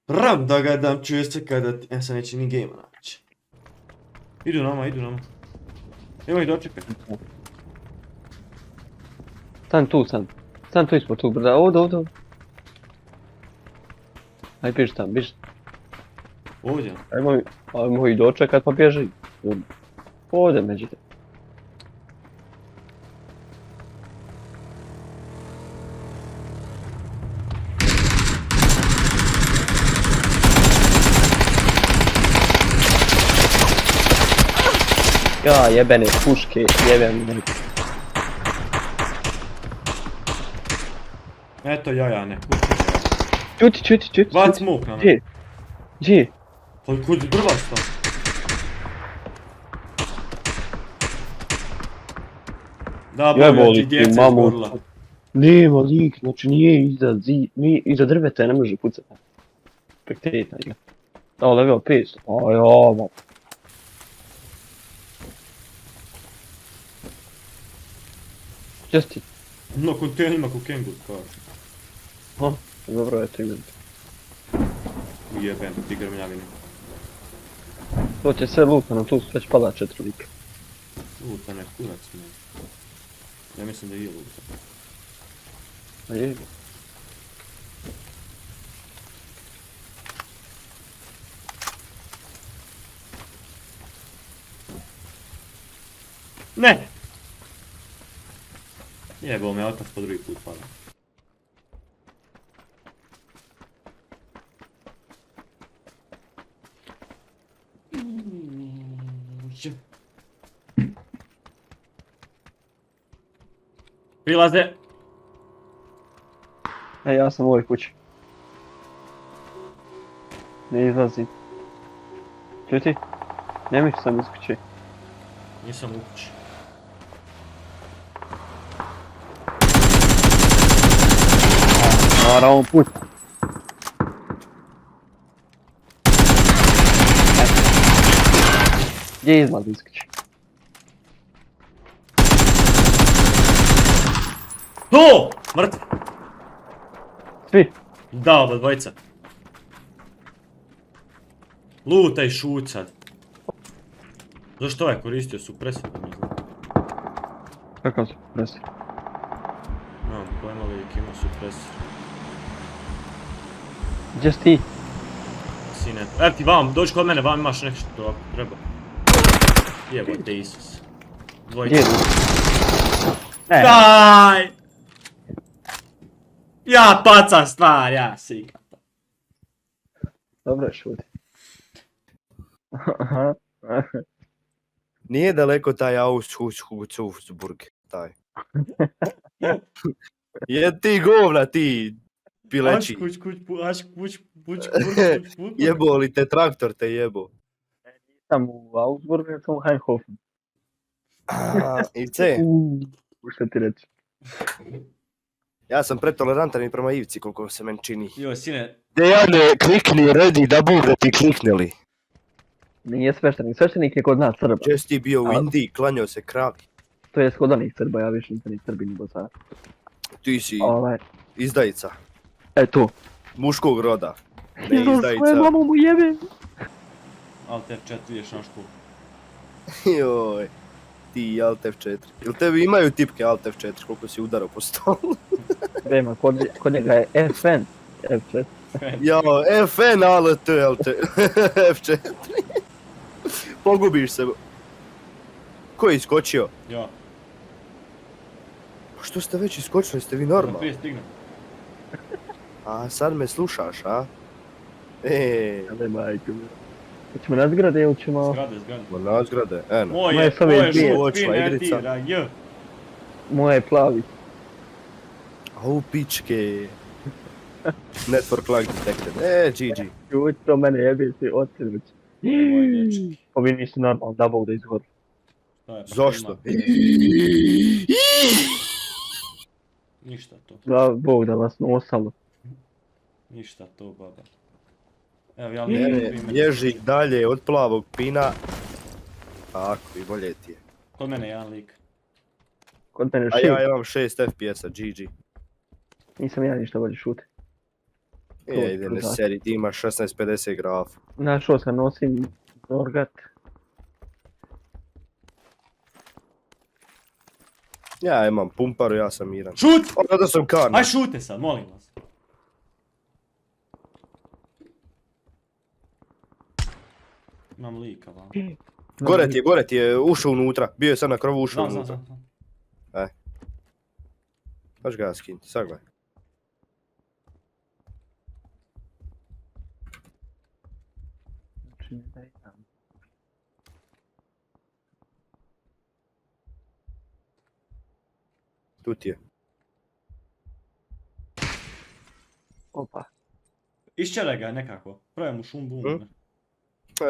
Ram da ga dam, čuje se kada... Ja sam neće ni game naći. Idu nama. Evo ih dočekaj. Stan tu, stan. Stan tu ispod tog brda, ovdje. Aj, biš tam, biš. Ovdje. Ajmo ih dočekat pa bježi. Ovdje međite. Ja, jebene puške, jebene. Eto jajane. Čuti. Bac smok na me. Gdje? Kod drva sta. Da, boga ti djece izgorila. Nema lik, znači nije iza drveta, ne može pucati. Spekteta igra. Da, level 500. Ajama. Gdje si ti? No, kontejnerima ko kengur, kao. Ha, dobro je to ime. Ujebem, ti grmljavine. To će sve lutano, tu su već pada 4 lika. Lutane, kurac mi. Ja mislim da je lutan. A je. Ne! Jebao me otac po drugi put pada. Prilaze! Ja sam u ovoj kući. Ne izlazim. Čuti? Nemoj sam iz kuće. Nisam u kući. Mora on put. Gdje izlazi iz kuće? To! Mrtvi! Svi? Da, oba dvojica. Lutaj šut sad. Zašto ovaj koristio supresor, ne znam. Kakav su presi? Nemam pojma lik ima supresor. Gdje si ti? Sine. Evo ti vam, dođi kod mene, vam imaš nešto ako treba. Jebote Isus. Dvojica. Gdje? Ne. Daj! Ja pacam stvar, ja sikam. Dobro je šuti. Aha. Nije daleko taj Auschwitz, taj. Je ti govna, ti pileći. Jebo li te traktor te jebo. Sam u Augsburgu, ja sam u Heinhofen. Ivce, Što ti reći? ja sam pretolerantan i prema Ivci koliko se meni čini. Joj, sine. Dejane, klikni ready da bude ti kliknuli. Nije sveštenik je kod nas Srba. Če si ti bio u Indiji, klanjao se kravi. To je kod onih Srba, ja više nisam ni Srbi ni Bosanac. Ti si izdajica. Tu. Muškog roda. Ne Svoje izdajica. mamu mu jebem. Alter 4 ideš na školu. Joj, ti Alt F4. Jel tebi imaju tipke Alt F4 koliko si udarao po stolu? Nema, kod njega je FN. F4. Jao, FN ALT F4. Pogubiš se. Ko je iskočio? Ja. Pa što ste već iskočili, ste vi normalni? Prije stignem. A sad me slušaš, a? Ale majke mi. Hoćemo na zgrade ili ćemo... Zgrade. Na zgrade, eno. Moje dvije. žut, pinetira, j. Moje je plavi. Au pičke. Network lag detected. GG. Čuć to mene jebe si odsjedveć. Moj dječki. Ovi nisu normalni, da Bog da izgori. Zašto? Ništa to. Da Bog da vas nosalo. Ništa to, baba. Evo, ja Bježi dalje od plavog pina. Tako, i bolje ti je. Kod mene jedan lik. Kod mene A šit. ja imam 6 FPS-a, GG. Nisam ja ništa bolje šuti. Ide ne seri, ti imaš 1650 grafa. Našao sam, nosim Norgat. Ja imam pumparu, ja sam miran. Šut! Da sam karna. Aj šute sad, molim vas. Imam lika, vam. Gore ti je ušao unutra. Bio je sad na krovu, ušao Znam, unutra. znam. Baš ga skinti, sad gledaj. Znači, ne daj tam. Tu ti je. Opa. Išćele ga nekako. Pravi mu šum bum. Hm?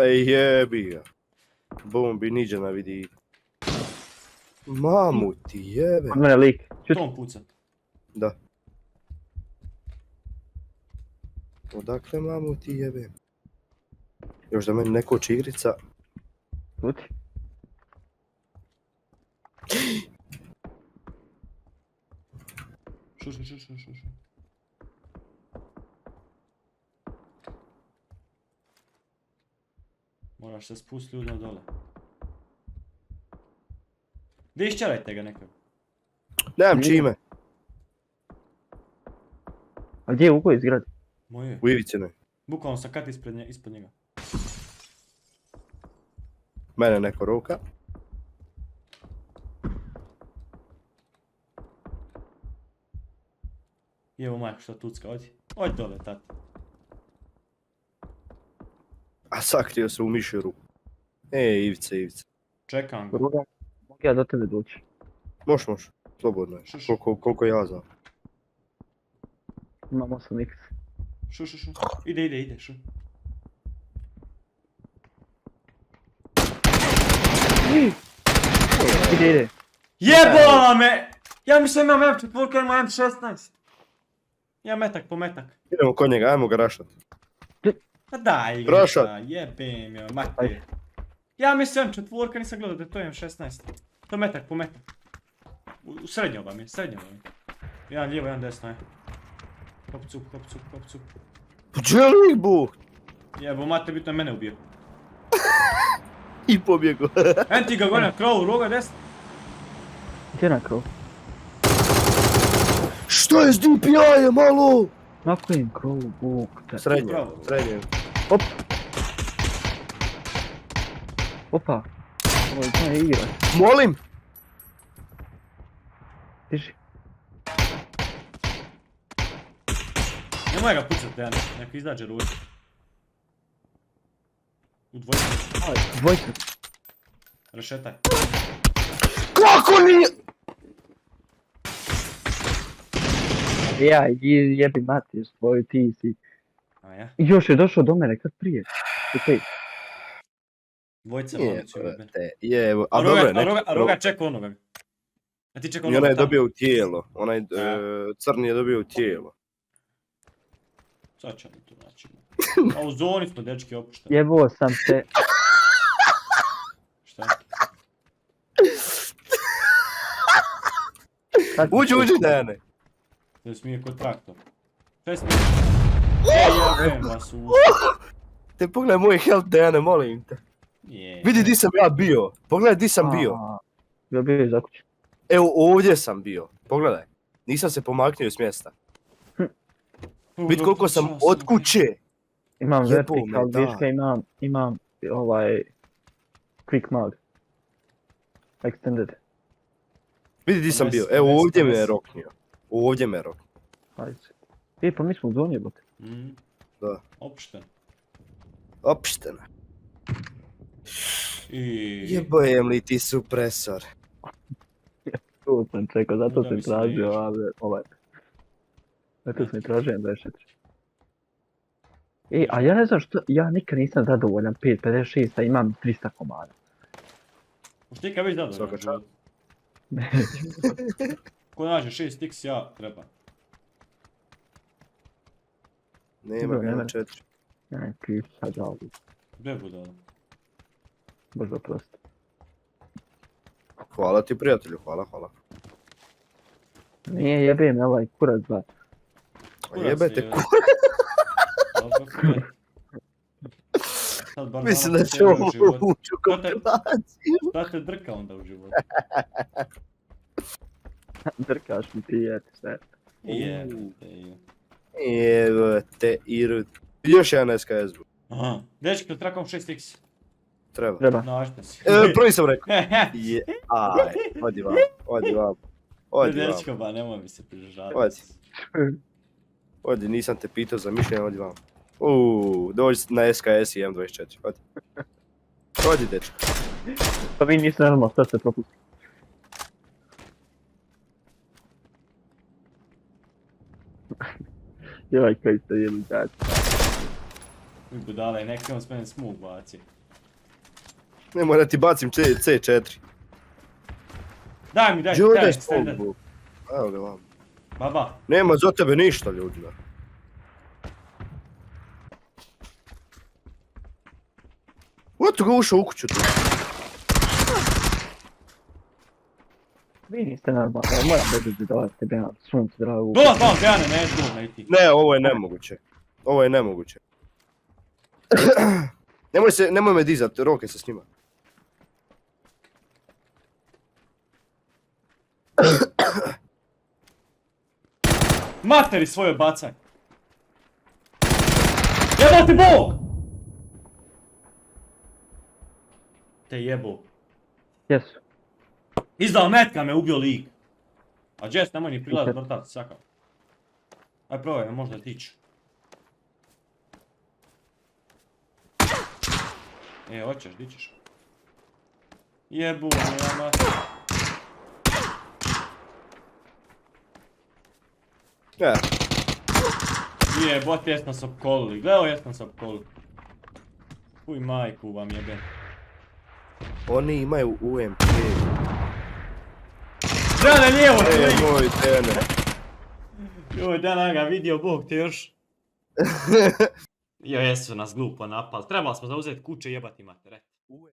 Ej jebi ga. Bombi niđe na vidi. Mamu ti jebe. Od mene lik. Čut. Tom puca. Da. Odakle mamu ti jebe? Još da meni ne koči igrica. Čuti. Šu. Moraš se spustiti ljudno dole. Gdje išćelajte ga nekako? Nemam čime. A gdje je u kojoj zgradi? Moje. U ivicinoj. Bukvalno sam kat ispod njega. Mene neko roka. I evo majko šta tucka, odi. Odi dole, tati. A sakrio se u mišju ruku. Ivica. Čekam ga. Druga. Mogu ja do tebe doći. Moš. Slobodno je. Koliko ja znam. Imam 8x. Šu. Ide, šu. Ide. Jebola me! Ja mislim imam M4, imam M16. Ja metak po metak. Idemo kod njega, ajmo ga rašat. Pa daj Rašat. igrica, jebem joj, mate. Ja mislim M4, nisam gledao da je to M16. To metak po metak. U srednjom vam je. Jedan lijevo, jedan desno je. Hop cup. Dželik buh! Jebo, mate, bitno je mene ubio. I pobjego. En ti ga gore na krovu, roga desno. Gdje na krov? Što je s DPI-em, malo? Na kojem krovu, bog te. Srednje. Op. Opa. Ovo je igra. Molim! Tiži. Nemoj ga pucat, Dejan, neko izađe ruke. U dvojcu. Dvojka. Rešetaj. Kako nije? Ja, jebi mati, svoju ti si. A ja? Još je došao do mene, kad prije. Okej. Dvojce malo ću jebem. Jevo, a dobro je, A roga čeka onoga. A ti čeka I onoga onaj je tamo. dobio u tijelo. Onaj crni je dobio u tijelo. Sad ćemo to naći. A u zoni smo, dečki, opušteni. Jebao sam te. Šta? Uđi, Dejane. To je smije kod traktor. Šta je smije? Jebem vas u... Te pogledaj moj health, Dejane, molim te. Vidi di sam ja bio. Pogledaj di sam bio. Ja bio je za kuću. Evo ovdje sam bio. Pogledaj. Nisam se pomaknio s mjesta. Vidi koliko sam od kuće. Imam Jebo me, vertical da. viška, imam ovaj... Quick mag. Extended. Vidi di sam Ves, bio. Evo ves, ovdje me je ves. roknio. Ovdje me je roknio. Ajde. Pa mi smo u zoni jebote. Da. Opušten. Opštena. I... Jebojem li ti supresor. To sam čekao, zato Da sam mi se tražio diže. ovaj. Zato sam tražio M24. A ja ne znam što, ja nikad nisam zadovoljan 5.56, a imam 300 komada. Možda ti kad već dado Svaka na čast. život. Ko nađe 6x, ja treba. Nema ga na 4. Ne, kriv sad dao. Gdje bude ono? Bože oprosti. Hvala ti prijatelju, hvala. Nije jebem ovaj kurac dva. A jebete je. kurac. Dobro, friend. Sad bar Mislim znamo da ko će tebe ovo u životu. ući u kompilaciju. Šta te drka onda u životu? Drkaš mi prijeti sve. Jebate. Evo te Irut. Još jedan SKS bu. Aha, dečki, trakom 6x. Treba. Treba. Našte si. Prvi sam rekao. Aj, odi vam, odi vam. Odi vam, Dečko, ba, nemoj mi se prižavati. Odi. Odi, nisam te pitao za mišljenje, odi vam. Dođi na SKS i M24, odi. Odi, dečko. Pa vi niste normalno, šta ste propustili? Joj, kaj ste jeli dati. Mi budale, neki on s mene smug baci. Nemoj da ti bacim C4. Daj mi, daj, Joj, daj, daj standard. smog, evo ga vam. Baba, Nema za tebe ništa, ljudima. Eto ga ušao u kuću tu. Vi niste normalno, ja moram bezati dolazite Bejana, sunce drago. dolaz vam, Dejane, ne, dole, ne ti. Ne, ovo je nemoguće. Ovo je nemoguće. Nemoj me dizat, Roke se snima. Materi svoje bacaj. Jebati Bog! Te jebo. Jesu. Izdao metka me, ubio lik. A Jess, nemoj ni prilazit vrtat, sakav. Aj probaj, možda tići. Hoćeš, di ćeš? Jebu me, jama. Ja, Jebot, jesmo se opkolili, gledao jesmo se opkolili. Uj majku vam jebem. oni imaju UMP. Dane, lijevo ti lik! Moj tene. Joj, Dana ga vidio, Bog te još. Jo, jesu nas glupo napali, trebali smo zauzeti kuće i jebati mater,